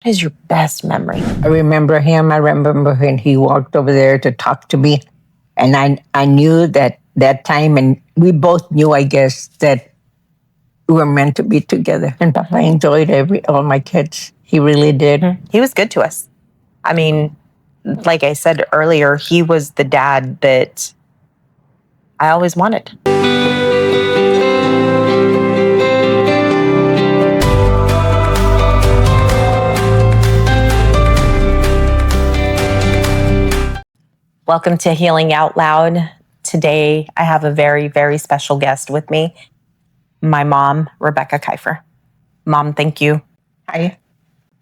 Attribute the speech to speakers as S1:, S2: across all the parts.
S1: is your best memory?
S2: I remember him. I remember when he walked over there to talk to me. And I knew that time, and we both knew, I guess, that we were meant to be together. And Papa enjoyed all my kids. He really did.
S1: He was good to us. I mean, like I said earlier, he was the dad that I always wanted. Welcome to Healing Out Loud. Today, I have a very, very special guest with me, my mom, Rebecca Kiefer. Mom, thank you.
S2: Hi.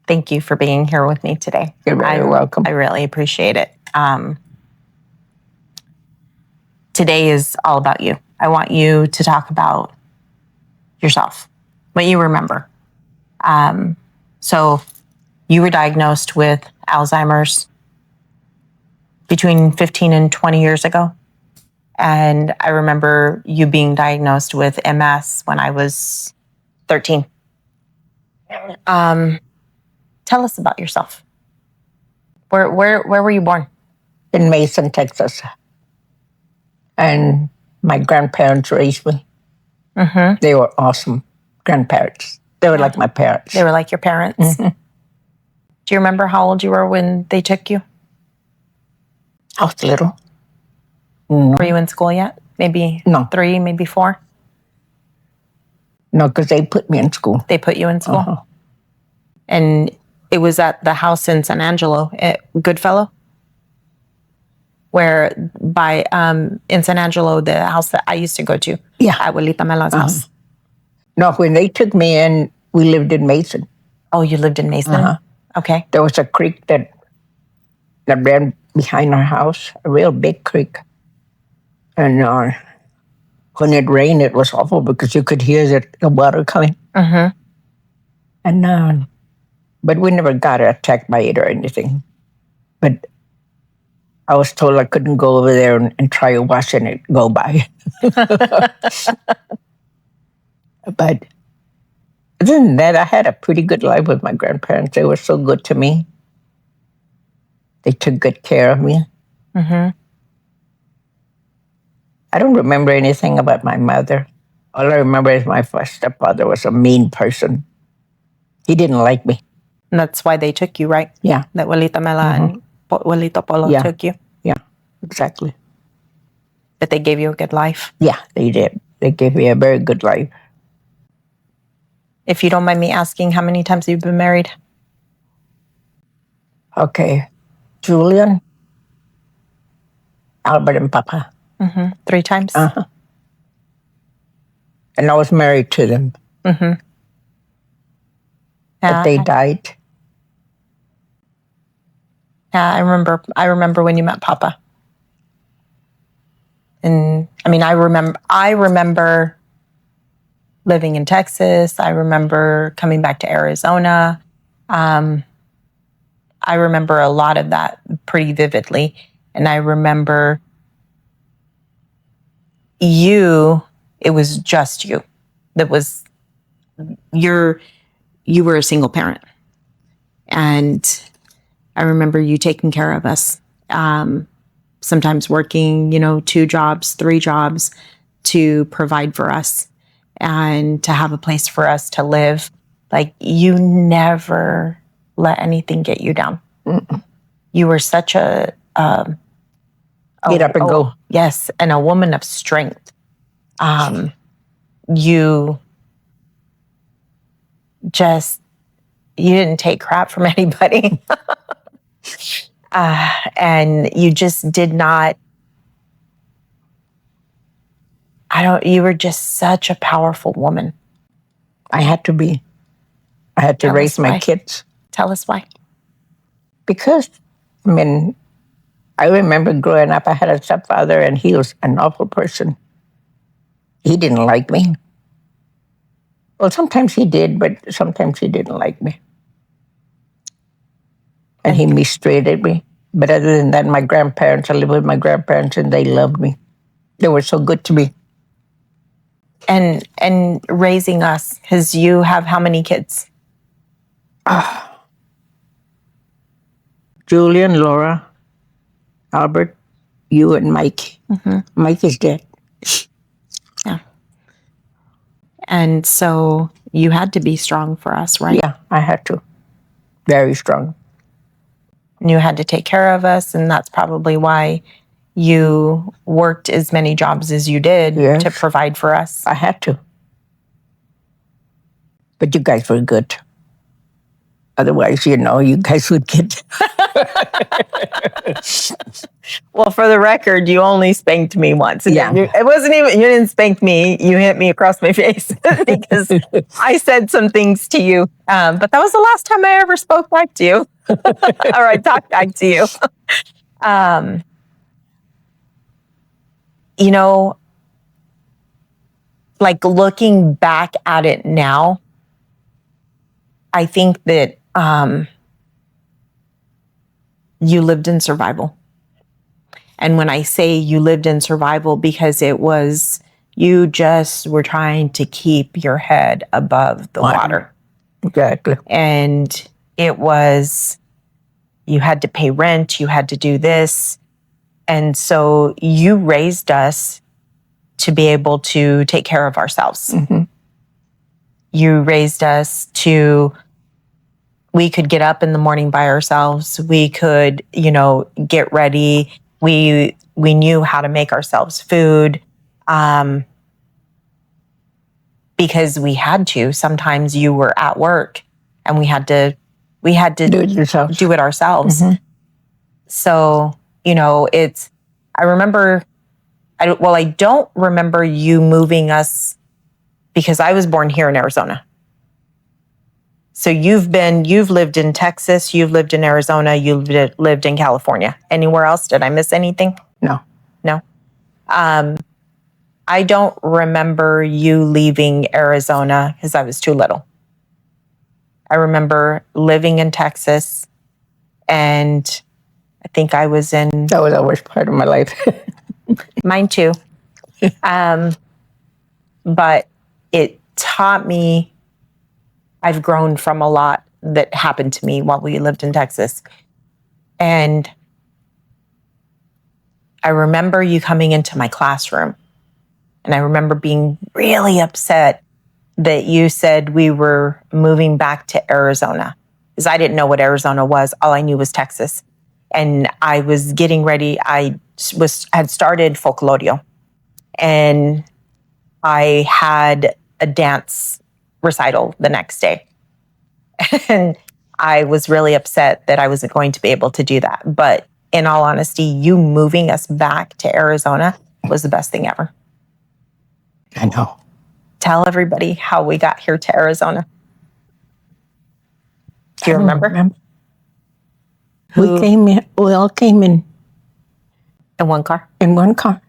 S1: Thank you for being here with me today.
S2: You're very welcome.
S1: I really appreciate it. Today is all about you. I want you to talk about yourself, what you remember. So you were diagnosed with Alzheimer's between 15 and 20 years ago. And I remember you being diagnosed with MS when I was 13. Tell us about yourself. Where were you born?
S2: In Mason, Texas. And my grandparents raised me. Mm-hmm. They were awesome grandparents. They were like my parents.
S1: They were like your parents. Mm-hmm. Do you remember how old you were when they took you?
S2: I was little.
S1: Were you in school yet? Maybe
S2: No.
S1: 3, maybe 4?
S2: No, because they put me in school.
S1: They put you in school? Uh-huh. And it was at the house in San Angelo, at Goodfellow? Where in San Angelo, the house that I used to go to.
S2: Yeah.
S1: Abuelita Mela's house.
S2: No, when they took me in, we lived in Mason.
S1: Oh, you lived in Mason?
S2: Uh-huh.
S1: Okay.
S2: There was a creek that ran behind our house, a real big creek. And when it rained, it was awful because you could hear the water coming. Mm-hmm. And but we never got attacked by it or anything. But I was told I couldn't go over there and try watching it go by. But other than that, I had a pretty good life with my grandparents. They were so good to me. They took good care of me. Mm-hmm. I don't remember anything about my mother. All I remember is my first stepfather was a mean person. He didn't like me.
S1: And that's why they took you, right?
S2: Yeah.
S1: That Abuelita Mela and Abuelito Polo took you?
S2: Yeah, exactly.
S1: But they gave you a good life?
S2: Yeah, they did. They gave me a very good life.
S1: If you don't mind me asking, how many times have you been married?
S2: Okay. Julian, Albert, and Papa.
S1: 3 times?
S2: Uh-huh. And I was married to them. Mm-hmm. But they died.
S1: Yeah, I remember when you met Papa. And I mean, I remember living in Texas. I remember coming back to Arizona. I remember a lot of that pretty vividly. And I remember it was just you. You were a single parent. And I remember you taking care of us. Sometimes working, 2 jobs, 3 jobs to provide for us and to have a place for us to live. Like, you never let anything get you down. Mm-mm. You were such a
S2: get up and go.
S1: Yes, and a woman of strength. You didn't take crap from anybody. And you just did not, you were just such a powerful woman.
S2: I had to be. I had to raise my kids.
S1: Tell us why.
S2: Because, I remember growing up, I had a stepfather and he was an awful person. He didn't like me. Well, sometimes he did, but sometimes he didn't like me. And he mistreated me. But other than that, my grandparents, I lived with my grandparents and they loved me. They were so good to me.
S1: And raising us, because you have how many kids?
S2: Julian, Laura, Albert, you, and Mike. Mike is dead.
S1: Yeah. And so you had to be strong for us, right?
S2: Yeah, I had to. Very strong.
S1: And you had to take care of us, and that's probably why you worked as many jobs as you did to provide for us.
S2: I had to. But you guys were good. Otherwise, you guys would get...
S1: Well, for the record, you only spanked me once.
S2: Yeah.
S1: It wasn't even, you didn't spank me. You hit me across my face because I said some things to you. But that was the last time I ever spoke back to you. Or I talked back to you. Like looking back at it now, I think that you lived in survival. And when I say you lived in survival, because it was, you just were trying to keep your head above the water.
S2: Exactly.
S1: And it was, you had to pay rent, you had to do this. And so you raised us to be able to take care of ourselves. You raised us to, we could get up in the morning by ourselves. We could, get ready. We knew how to make ourselves food because we had to. Sometimes you were at work and we had to do it ourselves. So, I remember, I don't remember you moving us because I was born here in Arizona. So you've lived in Texas, you've lived in Arizona, you've lived in California. Anywhere else? Did I miss anything?
S2: No.
S1: I don't remember you leaving Arizona because I was too little. I remember living in Texas, and I think I was in...
S2: That was always part of my life.
S1: Mine too. But it taught me, I've grown from a lot that happened to me while we lived in Texas. And I remember you coming into my classroom, and I remember being really upset that you said we were moving back to Arizona, because I didn't know what Arizona was. All I knew was Texas. And I was getting ready. I had started folklorio, and I had a dance recital the next day. And I was really upset that I wasn't going to be able to do that. But in all honesty, you moving us back to Arizona was the best thing ever.
S2: I know.
S1: Tell everybody how we got here to Arizona. Do you remember?
S2: We all came in.
S1: In one car?
S2: In one car.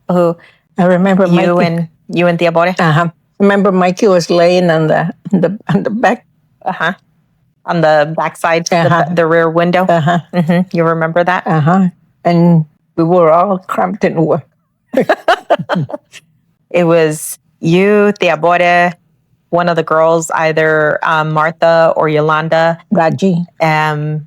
S1: Who?
S2: I remember
S1: you and Tia Bore?
S2: I remember Mikey was laying on the back.
S1: On the back side, the rear window. You remember that?
S2: And we were all cramped in work.
S1: It was you, Tia Bore, one of the girls, either Martha or Yolanda.
S2: Raji.
S1: In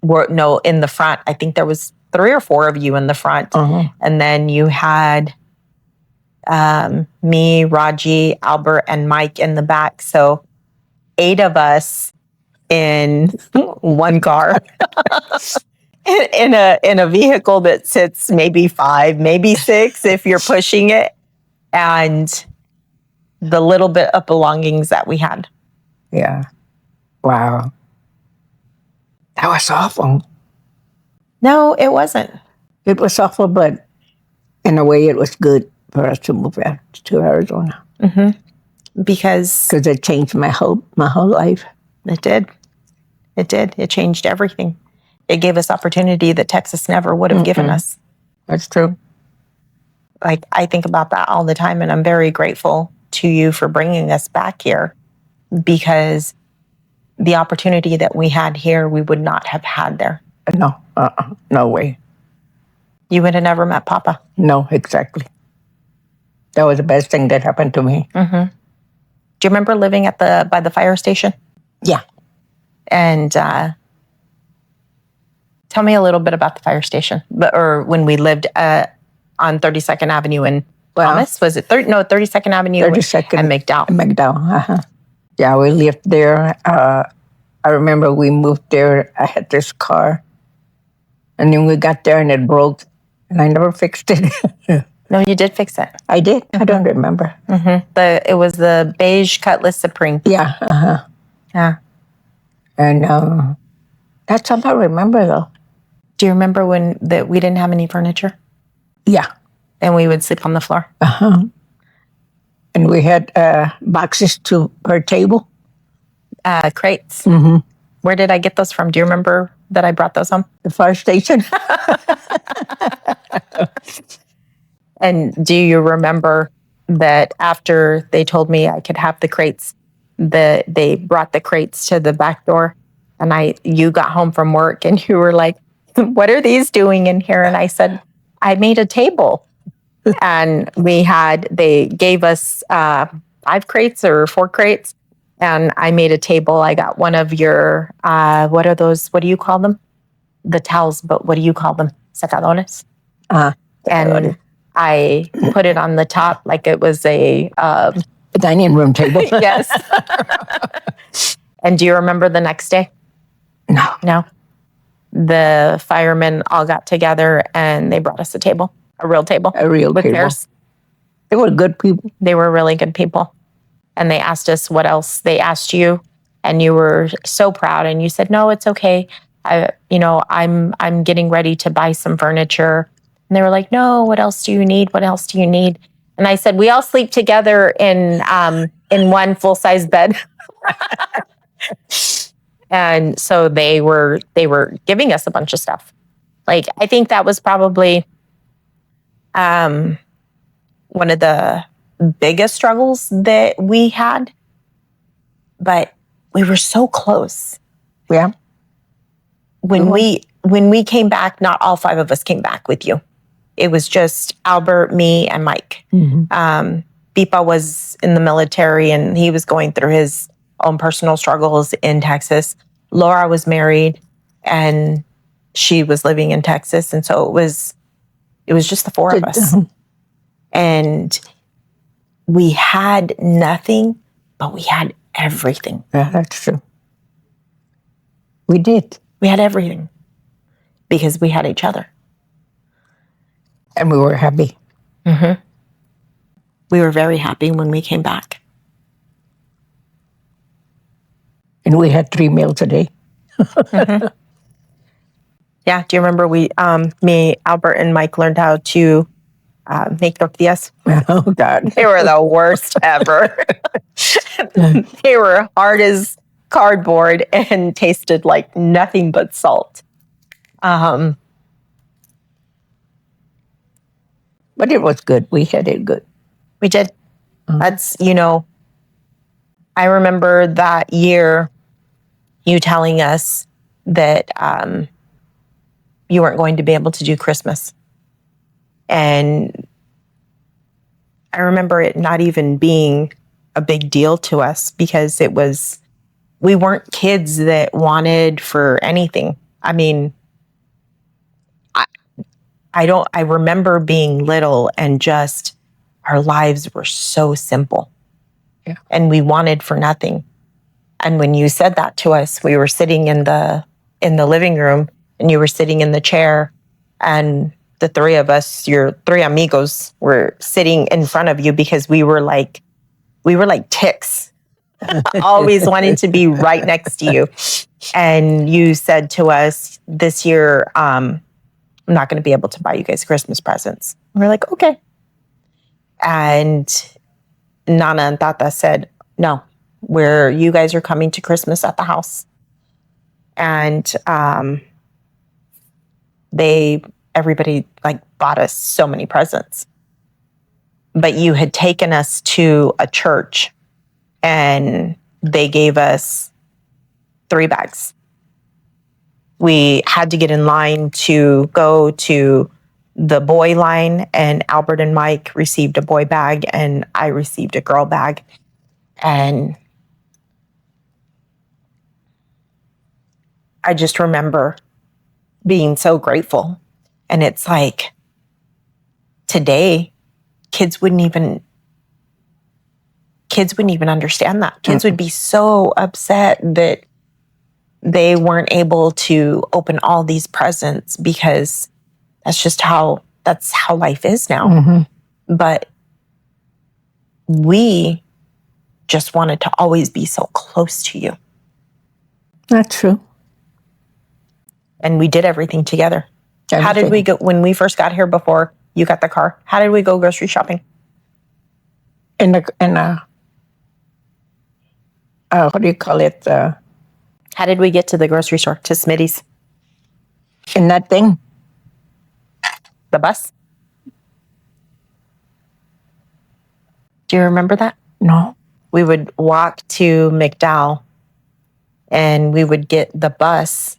S1: the front. I think there was 3 or 4 of you in the front. And then you had me, Raji, Albert, and Mike in the back. So 8 of us in one car. in a vehicle that sits maybe 5, maybe 6 if you're pushing it. And the little bit of belongings that we had.
S2: Yeah. Wow. That was awful.
S1: No, it wasn't.
S2: It was awful, but in a way it was good for us to move out to Arizona.
S1: Because
S2: it changed my whole life.
S1: It did. It did. It changed everything. It gave us opportunity that Texas never would have given us.
S2: That's true.
S1: Like, I think about that all the time, and I'm very grateful to you for bringing us back here, because the opportunity that we had here, we would not have had there.
S2: No, no way.
S1: You would have never met Papa.
S2: No, exactly. That was the best thing that happened to me.
S1: Do you remember living by the fire station?
S2: Yeah.
S1: And Tell me a little bit about the fire station, or when we lived on 32nd Avenue in Thomas. Was it 32nd Avenue
S2: 32nd
S1: and McDowell?
S2: McDowell. Yeah, we lived there. I remember we moved there. I had this car, and then we got there and it broke, and I never fixed it.
S1: No, you did fix it.
S2: I did. I don't remember.
S1: It was the beige Cutlass Supreme.
S2: Yeah.
S1: Yeah.
S2: And that's all I remember, though.
S1: Do you remember when we didn't have any furniture
S2: Yeah.
S1: and we would sleep on the floor?
S2: And we had boxes per table.
S1: Crates. Where did I get those from? Do you remember that I brought those home?
S2: The fire station.
S1: And do you remember that after they told me I could have the crates, they brought the crates to the back door, and you got home from work and you were like, "What are these doing in here?" And I said, "I made a table." And they gave us 5 crates or 4 crates, and I made a table. I got one of your, what are those? What do you call them? The towels, but what do you call them? Secadones? And I put it on the top like it was a
S2: dining room table.
S1: Yes. And do you remember the next day? No. The firemen all got together and they brought us a table, a real table. With
S2: table.
S1: chairs.
S2: They were good people.
S1: They were really good people. And they asked us what else. They asked you, and you were so proud, and you said, "No, it's okay. I'm getting ready to buy some furniture." And they were like, "No, what else do you need? What else do you need?" And I said, "We all sleep together in one full-size bed." And so they were giving us a bunch of stuff. Like, I think that was probably one of the biggest struggles that we had. But we were so close.
S2: Yeah.
S1: When we came back, not all 5 of us came back with you. It was just Albert, me, and Mike. Bipa was in the military, and he was going through his own personal struggles in Texas. Laura was married, and she was living in Texas, and so it was just the 4 of us. And we had nothing, but we had everything.
S2: Yeah, that's true. We did.
S1: We had everything because we had each other.
S2: And we were happy.
S1: We were very happy when we came back.
S2: And we had 3 meals a day.
S1: Yeah. Do you remember me, Albert, and Mike learned how to make tortillas?
S2: Oh, God.
S1: They were the worst ever. They were hard as cardboard and tasted like nothing but salt.
S2: But it was good. We had it good.
S1: We did. That's, I remember that year you telling us that you weren't going to be able to do Christmas. And I remember it not even being a big deal to us because we weren't kids that wanted for anything. I mean, I remember being little and just our lives were so simple.
S2: Yeah.
S1: And we wanted for nothing. And when you said that to us, we were sitting in the living room and you were sitting in the chair, and the 3 of us, your 3 amigos, were sitting in front of you because we were like ticks, always wanting to be right next to you. And you said to us, "This year, I'm not going to be able to buy you guys Christmas presents." And we're like, "Okay." And Nana and Tata said, "No, you guys are coming to Christmas at the house." And everybody bought us so many presents. But you had taken us to a church and they gave us 3 bags. We had to get in line to go to the boy line, and Albert and Mike received a boy bag and I received a girl bag. And I just remember being so grateful. And it's like today, kids wouldn't even understand that. Kids would be so upset that they weren't able to open all these presents because that's how life is now. But we just wanted to always be so close to you.
S2: That's true.
S1: And we did everything together.
S2: Everything.
S1: How did we go when we first got here before you got the car? How did we go grocery shopping?
S2: What do you call it?
S1: How did we get to the grocery store, to Smitty's?
S2: In that thing?
S1: The bus? Do you remember that?
S2: No.
S1: We would walk to McDowell and we would get the bus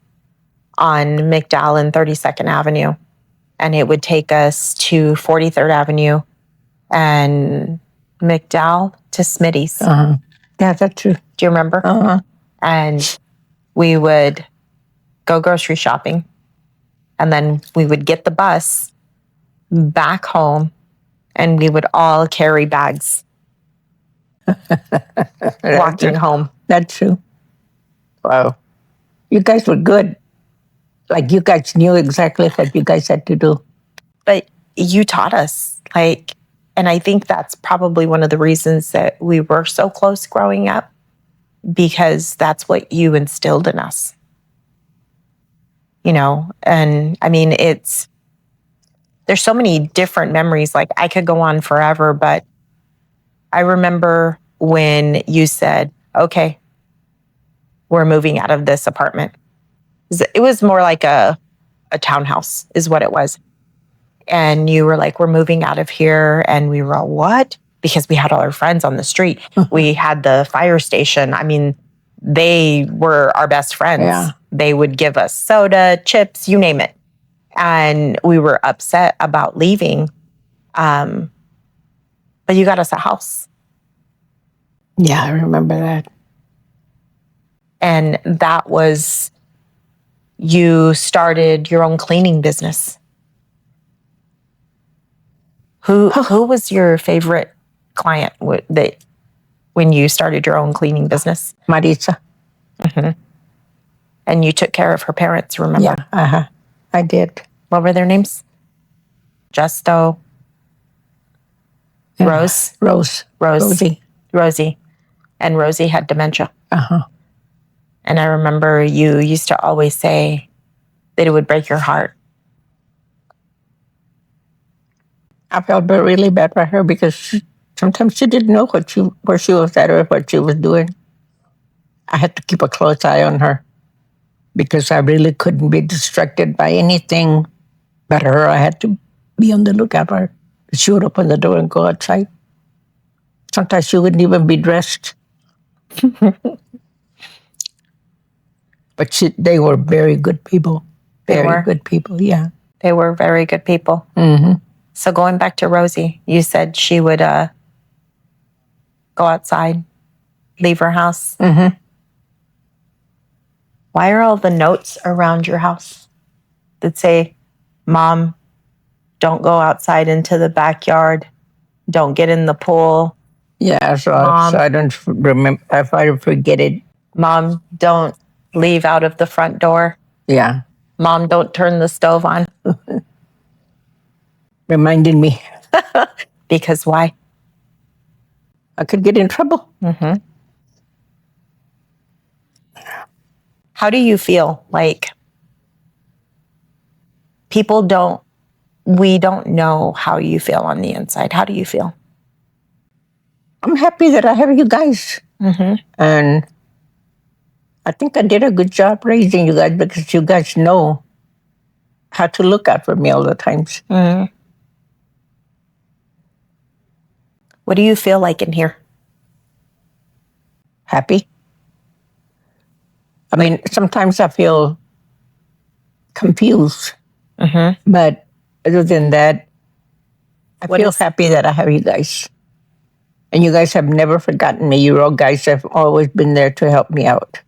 S1: on McDowell and 32nd Avenue. And it would take us to 43rd Avenue and McDowell to Smitty's.
S2: Yeah, that's true.
S1: Do you remember? And we would go grocery shopping. And then we would get the bus back home and we would all carry bags walking home.
S2: That's true. Wow. You guys were good. Like, you guys knew exactly what you guys had to do.
S1: But you taught us, and I think that's probably one of the reasons that we were so close growing up, because that's what you instilled in us. And I mean, there's so many different memories. Like, I could go on forever, but I remember when you said, okay, we're moving out of this apartment. It was more like a townhouse is what it was. And you were like, we're moving out of here. And we were all, what? Because we had all our friends on the street. We had the fire station. I mean, they were our best friends.
S2: Yeah.
S1: They would give us soda, chips, you name it. And we were upset about leaving. But you got us a house.
S2: Yeah, I remember that.
S1: And that was, you started your own cleaning business. Who was your favorite client when you started your own cleaning business?
S2: Marisa.
S1: And you took care of her parents, remember?
S2: Yeah, I did.
S1: What were their names? Justo. Rose? Rosie. And Rosie had dementia. And I remember you used to always say that it would break your heart.
S2: I felt really bad for her because sometimes she didn't know where she was at or what she was doing. I had to keep a close eye on her because I really couldn't be distracted by anything but her. I had to be on the lookout for her. She would open the door and go outside. Sometimes she wouldn't even be dressed. But they were very good people. Very good people, yeah.
S1: They were very good people. So going back to Rosie, you said she would go outside, leave her house. Why are all the notes around your house that say, Mom, don't go outside into the backyard, don't get in the pool?
S2: Yeah, so I don't remember, if I forget it.
S1: Mom, don't leave out of the front door.
S2: Yeah.
S1: Mom, don't turn the stove on.
S2: Reminding me.
S1: Because why?
S2: I could get in trouble.
S1: How do you feel? Like, we don't know how you feel on the inside. How do you feel?
S2: I'm happy that I have you guys. And I think I did a good job raising you guys because you guys know how to look out for me all the times.
S1: What do you feel like in here?
S2: Happy. I mean, sometimes I feel confused. But other than that, I feel happy that I have you guys. And you guys have never forgotten me. You all guys have always been there to help me out.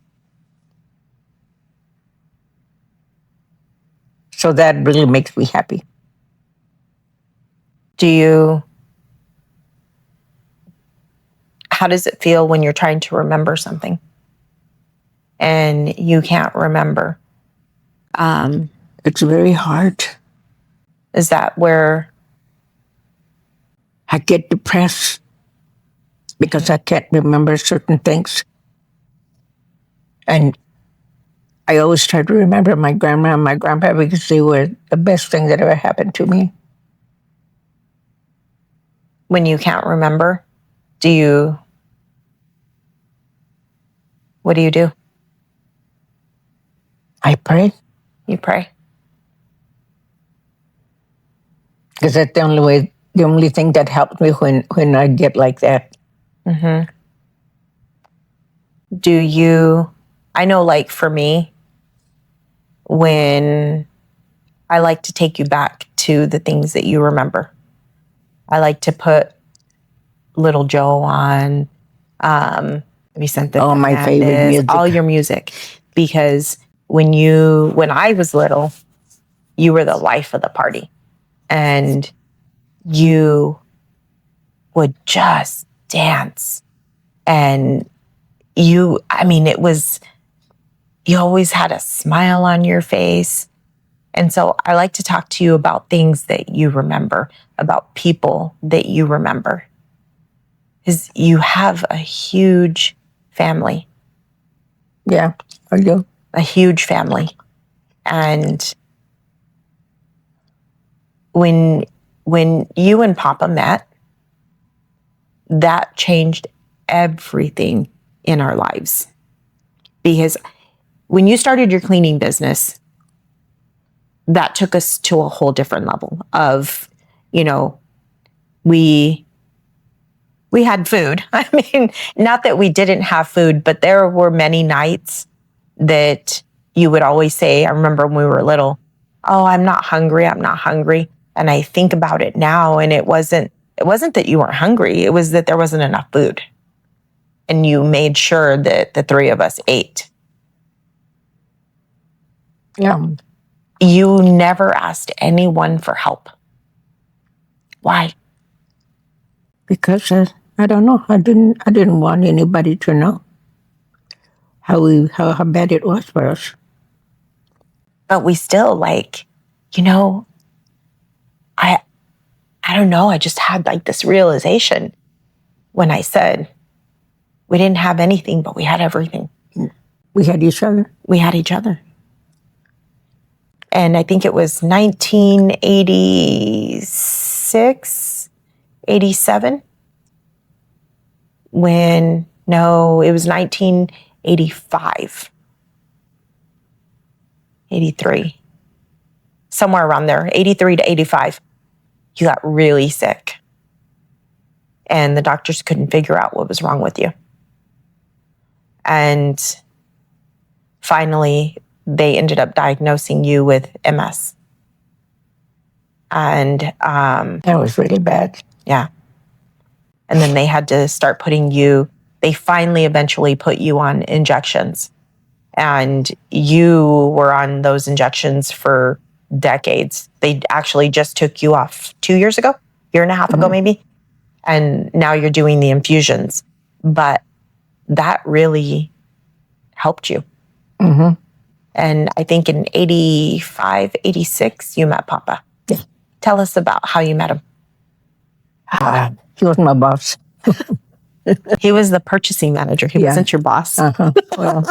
S2: So that really makes me happy.
S1: How does it feel when you're trying to remember something and you can't remember?
S2: It's very hard.
S1: Is that where
S2: I get depressed because I can't remember certain things. And I always try to remember my grandma and my grandpa because they were the best thing that ever happened to me.
S1: when you can't remember, what do you do?
S2: I pray
S1: You pray.
S2: because that's the only thing that helps me when I get like that.
S1: I know, like for me, when I like to take you back to the things that you remember. I like to put Little Joe on, Vicente
S2: Oh, my favorite
S1: Fernandez,
S2: music.
S1: all your music. Because when I was little, you were the life of the party. And you would just dance. And you always had a smile on your face. And so I like to talk to you about things that you remember, about people that you remember. Because you have a huge family.
S2: Yeah, I do.
S1: A huge family. And when you and Papa met, that changed everything in our lives. Because when you started your cleaning business, that took us to a whole different level of, we had food. I mean, not that we didn't have food, but there were many nights that you would always say, I remember when we were little, oh, I'm not hungry. And I think about it now, and it wasn't that you weren't hungry. It was that there wasn't enough food. And you made sure that the three of us ate.
S2: Yeah.
S1: You never asked anyone for help. Why?
S2: Because I don't know. I didn't want anybody to know how bad it was for us.
S1: But we still I don't know. I just had this realization when I said we didn't have anything, but we had everything.
S2: We had each other.
S1: We had each other. And I think it was 1986, 87. It was 1985, 83, somewhere around there, 83 to 85. You got really sick. And the doctors couldn't figure out what was wrong with you. And finally, they ended up diagnosing you with MS. And
S2: that was really bad.
S1: Yeah. And then they had to start they finally eventually put you on injections. And you were on those injections for decades. They actually just took you off 2 years ago, year and a half ago maybe. And now you're doing the infusions. But that really helped you.
S2: Mm-hmm.
S1: And I think in 85, 86, you met Papa.
S2: Yeah.
S1: Tell us about how you met him.
S2: He was my boss.
S1: He was the purchasing manager. He wasn't your boss.
S2: Uh-huh. Well,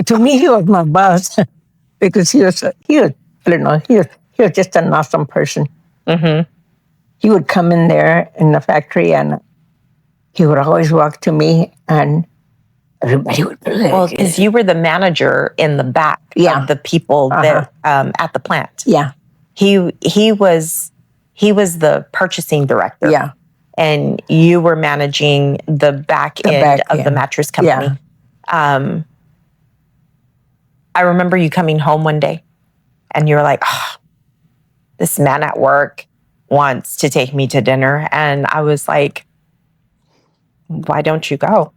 S2: to me, he was my boss because he was just an awesome person.
S1: Mm-hmm.
S2: He would come in there in the factory and he would always walk to me and everybody would be like,
S1: well, because you were the manager in the back of the people that at the plant.
S2: Yeah.
S1: He was the purchasing director.
S2: Yeah.
S1: And you were managing the back end of the mattress company.
S2: Yeah.
S1: I remember you coming home one day and you were like, oh, this man at work wants to take me to dinner. And I was like, why don't you go?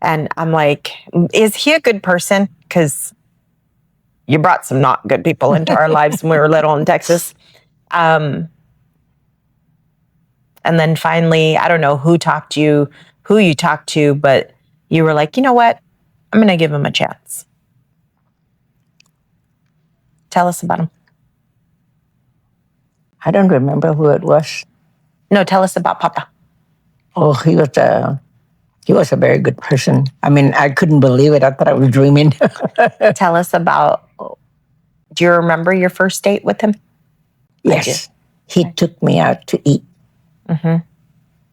S1: And I'm like, is he a good person? Because you brought some not good people into our lives when we were little in Texas. And then finally, I don't know who you talked to, but you were like, you know what? I'm going to give him a chance. Tell us about him.
S2: I don't remember who it was.
S1: No, tell us about Papa.
S2: Oh, he was a very good person. I mean, I couldn't believe it. I thought I was dreaming.
S1: Tell us about, do you remember your first date with him?
S2: Yes. He took me out to eat.
S1: Mm-hmm.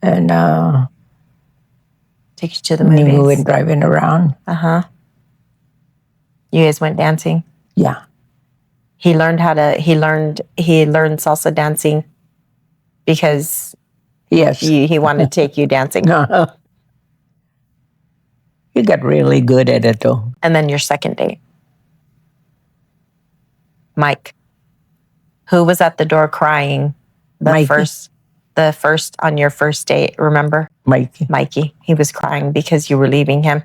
S2: And
S1: take you to the movies.
S2: we went driving around.
S1: Uh-huh. You guys went dancing?
S2: Yeah.
S1: He learned salsa dancing because
S2: yes,
S1: he wanted to take you dancing.
S2: No. He got really good at it, though.
S1: And then your second date. Mike. Who was at the door crying the first on your first date, remember? Mikey. He was crying because you were leaving him.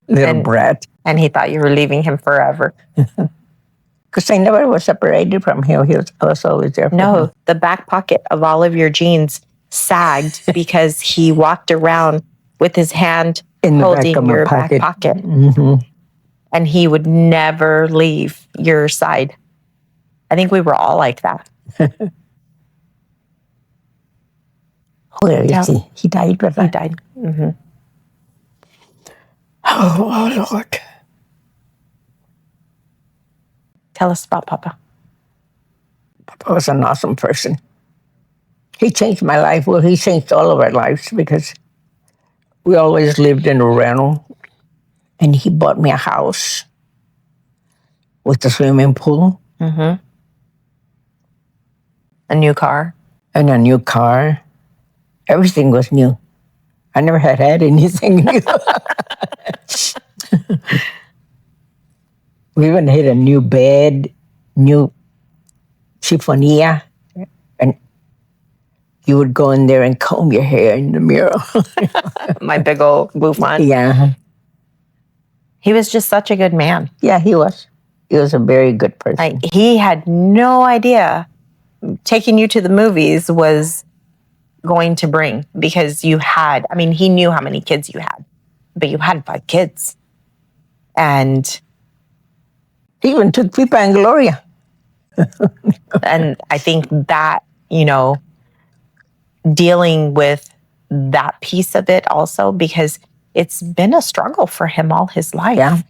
S2: Little brat.
S1: And he thought you were leaving him forever.
S2: Because I never was separated from him. I was always there for him.
S1: The back pocket of all of your jeans sagged because he walked around with his hand holding your back pocket.
S2: Mm-hmm.
S1: And he would never leave your side. I think we were all like that.
S2: Where is he? He died, brother.
S1: He died. Mm-hmm.
S2: Oh, Lord.
S1: Tell us about Papa.
S2: Papa was an awesome person. He changed my life. Well, he changed all of our lives because we always lived in a rental. And he bought me a house with a swimming pool.
S1: Mm-hmm. A new car.
S2: And a new car. Everything was new. I never had anything new. We even had a new bed, new chiffonier, and you would go in there and comb your hair in the mirror.
S1: My big old bouffant.
S2: Yeah.
S1: He was just such a good man.
S2: Yeah, he was. He was a very good person.
S1: He had no idea taking you to the movies was going to bring, because he knew how many kids you had, but you had 5 kids. And
S2: he even took Pippa and Gloria.
S1: And I think that, dealing with that piece of it also, because it's been a struggle for him all his life.
S2: Yeah.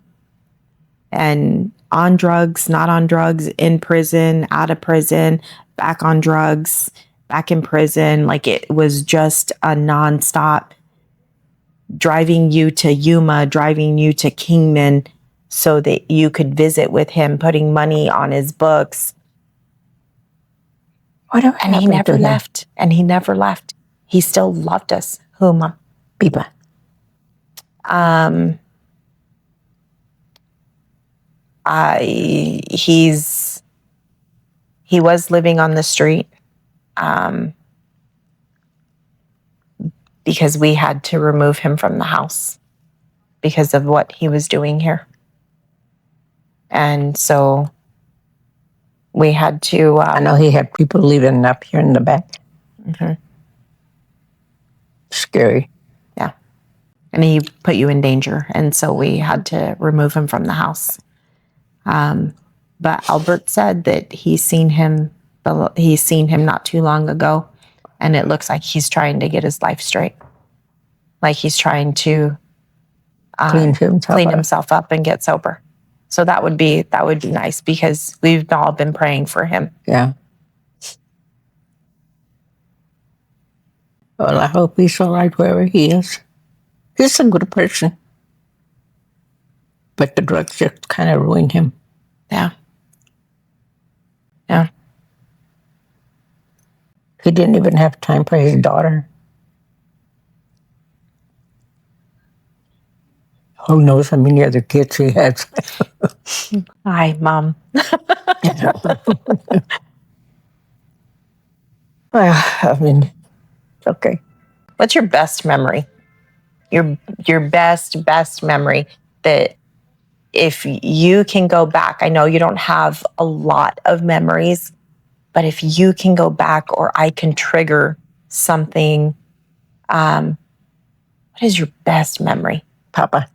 S1: And on drugs, not on drugs, in prison, out of prison, back on drugs, back in prison. Like, it was just a nonstop driving you to Yuma, driving you to Kingman so that you could visit with him, putting money on his books. And he never left. And he never left. He still loved us. Who, Mom?
S2: Pippa.
S1: He was living on the street because we had to remove him from the house because of what he was doing here. And so we had to...
S2: I know he had people living up here in the back.
S1: Mm-hmm.
S2: Scary.
S1: Yeah. And he put you in danger. And so we had to remove him from the house. But Albert said that he's seen him not too long ago. And it looks like he's trying to get his life straight. Like he's trying to clean himself up and get sober. So that would be nice, because we've all been praying for him.
S2: Yeah. Well, I hope he's all right wherever he is. He's a good person. But the drugs just kind of ruined him.
S1: Yeah. Yeah.
S2: He didn't even have time for his daughter. Who knows how many other kids he has.
S1: Hi, Mom.
S2: Well, I mean, it's okay.
S1: What's your best memory? Your best memory that if you can go back, I know you don't have a lot of memories, but if you can go back or I can trigger something, what is your best memory?
S2: Papa.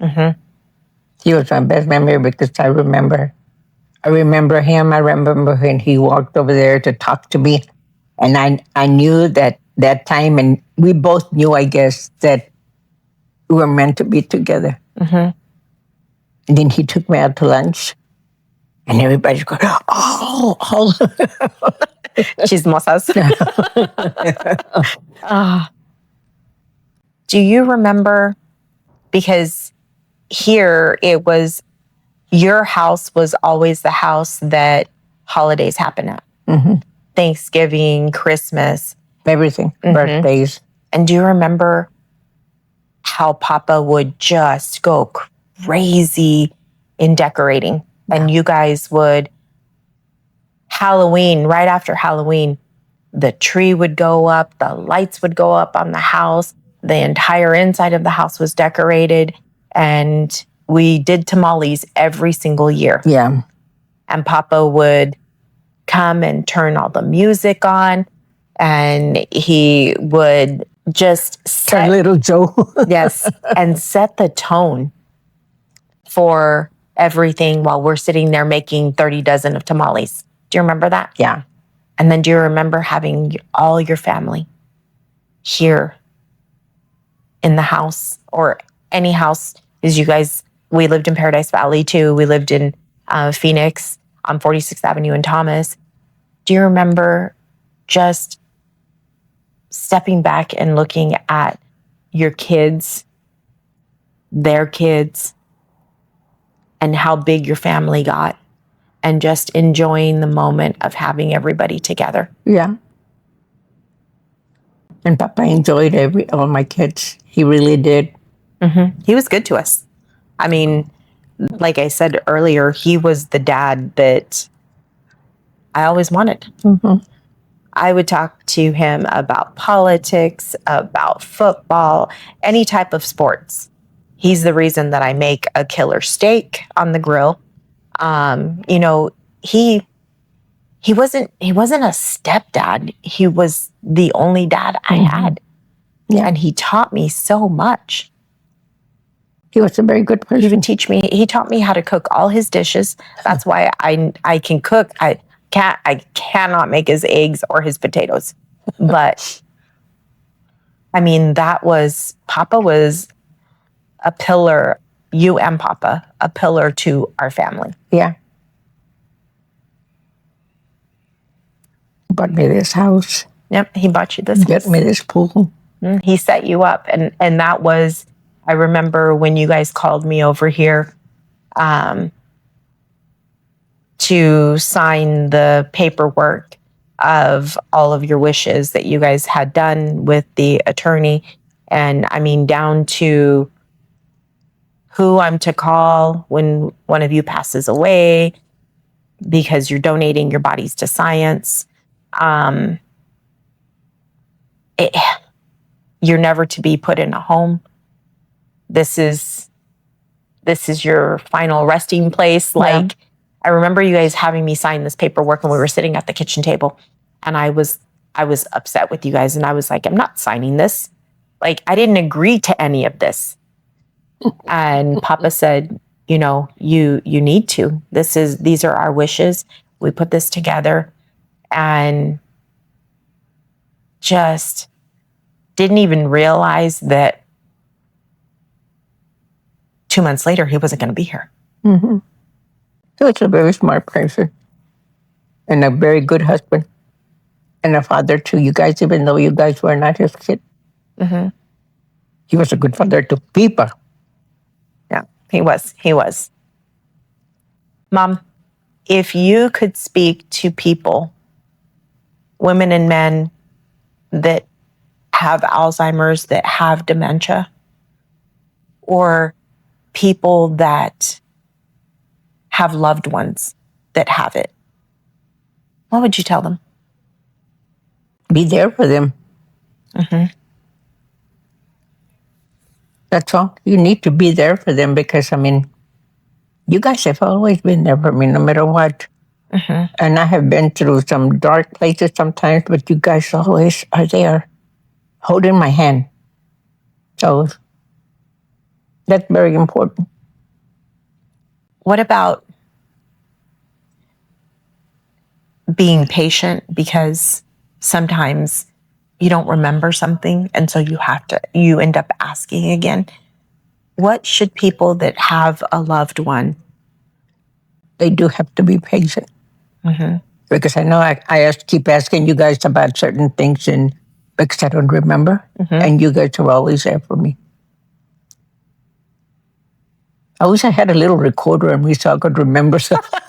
S1: Mm-hmm.
S2: He was my best memory because I remember him. I remember when he walked over there to talk to me. And I knew that time, and we both knew, I guess, that we were meant to be together.
S1: Mm-hmm.
S2: And then he took me out to lunch. And everybody's going, oh.
S1: Chismosas. Do you remember, because here it was, your house was always the house that holidays happen at.
S2: Mm-hmm.
S1: Thanksgiving, Christmas.
S2: Everything, birthdays.
S1: And do you remember how Papa would just go crazy in decorating? And you guys would, Halloween, right after Halloween, the tree would go up, the lights would go up on the house, the entire inside of the house was decorated, and we did tamales every single year.
S2: Yeah.
S1: And Papa would come and turn all the music on, and he would just set,
S2: little Joe.
S1: yes, and set the tone for everything while we're sitting there making 30 dozen of tamales. Do you remember that?
S2: Yeah.
S1: And then do you remember having all your family here in the house, or any house? Because you guys, we lived in Paradise Valley too. We lived in Phoenix on 46th Avenue in Thomas. Do you remember just stepping back and looking at your kids, their kids, and how big your family got, and just enjoying the moment of having everybody together?
S2: Yeah. And Papa enjoyed all my kids. He really did.
S1: Mm-hmm. He was good to us. I mean, like I said earlier, he was the dad that I always wanted.
S2: Mm-hmm.
S1: I would talk to him about politics, about football, any type of sports. He's the reason that I make a killer steak on the grill. You know, he wasn't a stepdad. He was the only dad I had.
S2: Yeah.
S1: And he taught me so much.
S2: He was a very good person.
S1: He taught me how to cook all his dishes. That's why I can cook. I cannot make his eggs or his potatoes. But I mean, Papa was a pillar, you and Papa, a pillar to our family.
S2: Yeah. Bought me this house.
S1: Yep, he bought you this
S2: Got
S1: house.
S2: me this pool.
S1: He set you up. And that was, I remember when you guys called me over here to sign the paperwork of all of your wishes that you guys had done with the attorney. And I mean, down to who I'm to call when one of you passes away, because you're donating your bodies to science. You're never to be put in a home. This is your final resting place. Like, I remember you guys having me sign this paperwork when we were sitting at the kitchen table, and I was upset with you guys, and I was like, I'm not signing this. Like, I didn't agree to any of this. And Papa said, you know, you need to. These are our wishes. We put this together, and just didn't even realize that 2 months later he wasn't going to be here.
S2: Mm-hmm. He was a very smart person and a very good husband and a father to you guys, even though you guys were not his kid.
S1: Mm-hmm.
S2: He was a good father to people.
S1: Yeah, he was. Mom, if you could speak to people, women and men that have Alzheimer's, that have dementia, or people that have loved ones that have it, what would you tell them?
S2: Be there for them.
S1: Mm-hmm.
S2: That's all. You need to be there for them because, I mean, You guys have always been there for me, no matter what.
S1: Mm-hmm.
S2: And I have been through some dark places sometimes, but you guys always are there, holding my hand. So that's very important.
S1: What about being patient? Because sometimes you don't remember something, and so you end up asking again. What should people that have a loved one?
S2: They do have to be patient.
S1: Mm-hmm.
S2: Because I know keep asking you guys about certain things, and because I don't remember, and you guys are always there for me. I wish I had a little recorder and me so I could remember something.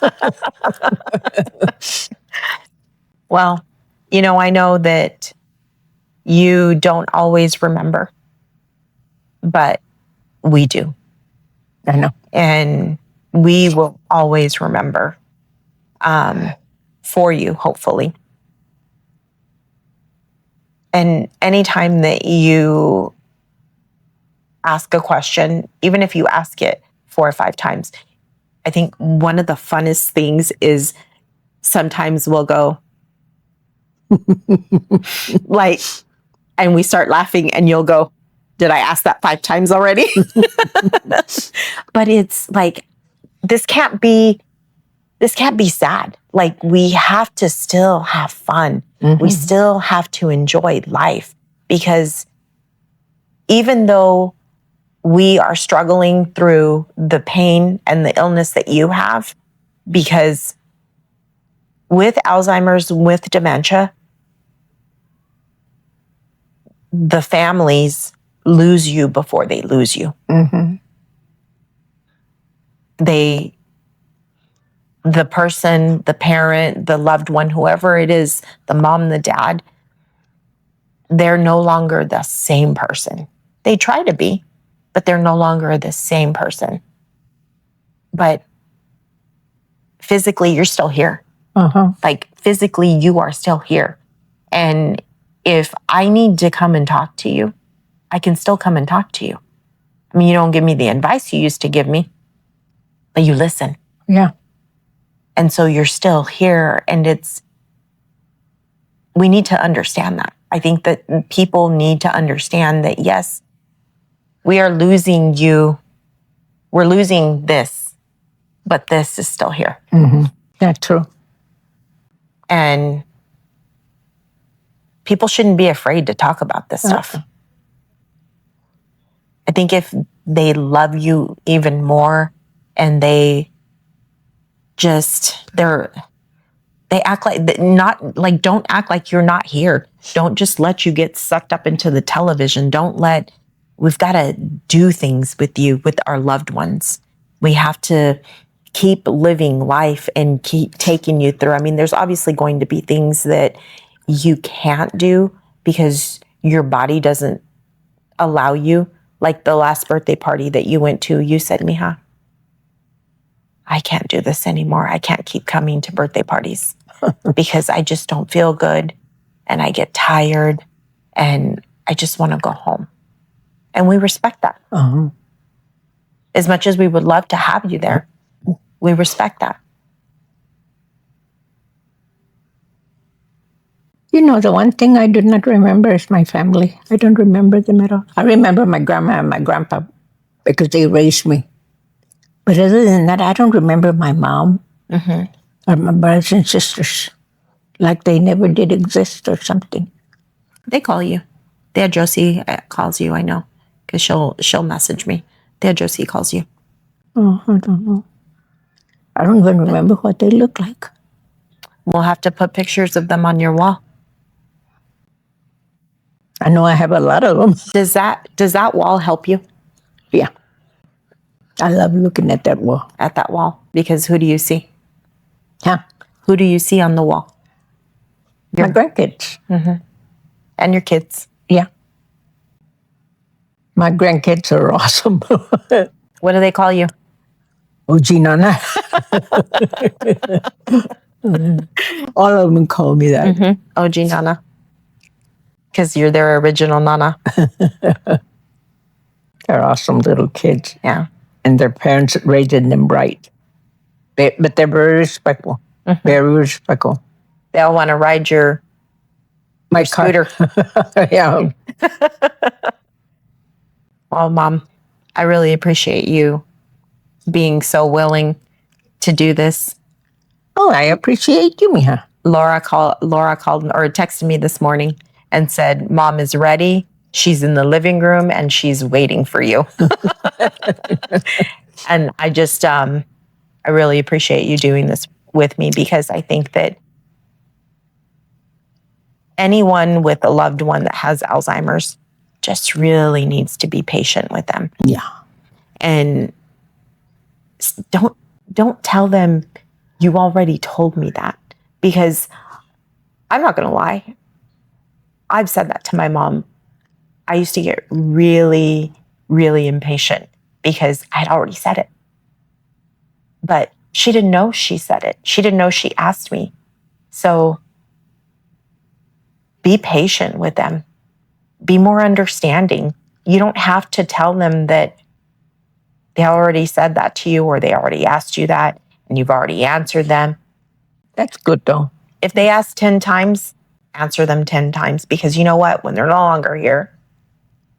S1: Well, I know that you don't always remember, but we do.
S2: I know.
S1: And we will always remember for you, hopefully. And anytime that you ask a question, even if you ask it 4 or 5 times, I think one of the funnest things is sometimes we'll go like, and we start laughing and you'll go, did I ask that 5 times already? But it's like, this can't be sad. Like, we have to still have fun. Mm-hmm. We still have to enjoy life, because even though we are struggling through the pain and the illness that you have, because with Alzheimer's, with dementia, the families lose you before they lose you. Mm-hmm. The person, the parent, the loved one, whoever it is, the mom, the dad, they're no longer the same person. They try to be, but they're no longer the same person. But physically, you're still here. Uh-huh. Like, physically, you are still here. And if I need to come and talk to you, I can still come and talk to you. I mean, you don't give me the advice you used to give me, but you listen.
S2: Yeah.
S1: And so you're still here. And we need to understand that. I think that people need to understand that, yes, we are losing you. We're losing this, but this is still here.
S2: Mm-hmm. That's true.
S1: And people shouldn't be afraid to talk about this stuff. I think if they love you even more and they act like, don't act like you're not here. Don't just let you get sucked up into the television. We've got to do things with our loved ones. We have to keep living life and keep taking you through. I mean, there's obviously going to be things that you can't do because your body doesn't allow you. Like the last birthday party that you went to, you said, Mija, I can't do this anymore. I can't keep coming to birthday parties because I just don't feel good and I get tired and I just want to go home. And we respect that. Uh-huh. As much as we would love to have you there, we respect that.
S2: The one thing I do not remember is my family. I don't remember them at all. I remember my grandma and my grandpa because they raised me. But other than that, I don't remember my mom or my brothers and sisters. Like they never did exist or something.
S1: They call you. Dad Josie calls you, I know, because she'll message me. Dad Josie calls you.
S2: Oh, I don't know. I don't even remember what they look like.
S1: We'll have to put pictures of them on your wall.
S2: I know I have a lot of them.
S1: Does that wall help you?
S2: Yeah. I love looking at that wall.
S1: At that wall. Because who do you see?
S2: Huh?
S1: Who do you see on the wall?
S2: My grandkids.
S1: Mm-hmm. And your kids.
S2: Yeah. My grandkids are awesome.
S1: What do they call you?
S2: Oji Nana. All of them call me that.
S1: Mm-hmm. Oji Nana. Because you're their original Nana.
S2: They're awesome little kids.
S1: Yeah.
S2: And their parents raising them right. But they're very respectful. Very respectful.
S1: They all want to ride your scooter.
S2: Yeah.
S1: Well, Mom, I really appreciate you being so willing to do this.
S2: Oh, I appreciate you, mija.
S1: Laura called or texted me this morning and said, Mom is ready. She's in the living room and she's waiting for you. And I just, I really appreciate you doing this with me, because I think that anyone with a loved one that has Alzheimer's just really needs to be patient with them.
S2: Yeah.
S1: And don't tell them you already told me that, because I'm not going to lie. I've said that to my mom. I used to get really, really impatient because I had already said it. But she didn't know she said it. She didn't know she asked me. So be patient with them. Be more understanding. You don't have to tell them that they already said that to you or they already asked you that and you've already answered them.
S2: That's good, though.
S1: If they ask 10 times, answer them 10 times, because you know what? When they're no longer here,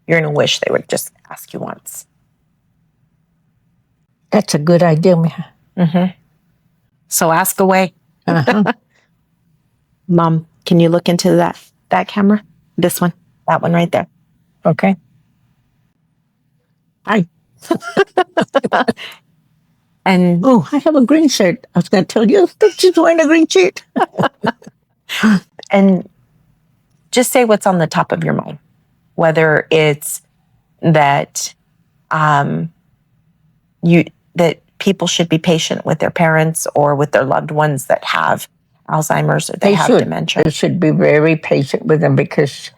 S1: you're going to wish they would just ask you once.
S2: That's a good idea, mija.
S1: Mm-hmm. So ask away. Mom, can you look into that camera? This one, that one right there.
S2: Okay. Hi.
S1: And
S2: oh, I have a green shirt. I was going to tell you that she's wearing a green shirt.
S1: And just say what's on the top of your mind, whether it's that that people should be patient with their parents or with their loved ones that have Alzheimer's or they have dementia.
S2: They should be very patient with them, because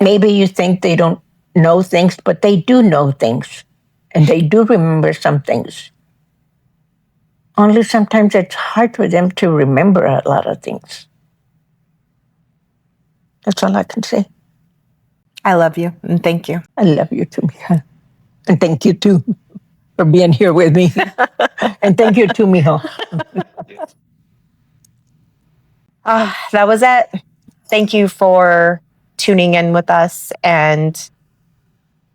S2: maybe you think they don't know things, but they do know things. And they do remember some things. Only sometimes it's hard for them to remember a lot of things. That's all I can say.
S1: I love you and thank you.
S2: I love you too, mija. And thank you too for being here with me. And thank you too, mijo.
S1: That was it. Thank you for tuning in with us. And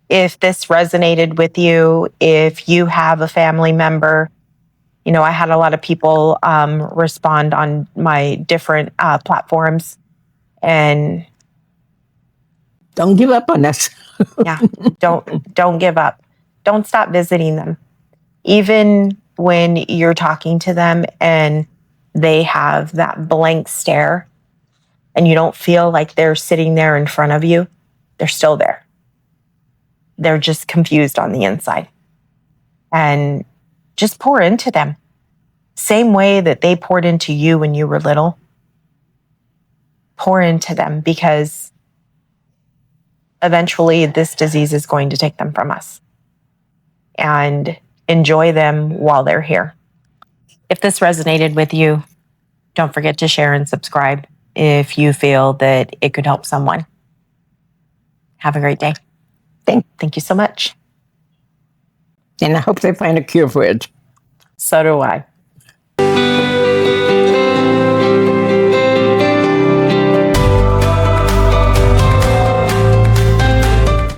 S1: if this resonated with you, if you have a family member, I had a lot of people respond on my different platforms, and
S2: don't give up on us.
S1: Yeah, don't give up. Don't stop visiting them. Even when you're talking to them and they have that blank stare and you don't feel like they're sitting there in front of you, they're still there. They're just confused on the inside. And just pour into them. Same way that they poured into you when you were little. Pour into them, because eventually this disease is going to take them from us. And enjoy them while they're here. If this resonated with you, don't forget to share and subscribe if you feel that it could help someone. Have a great day. Thank you so much.
S2: And I hope they find a cure for it.
S1: So do I.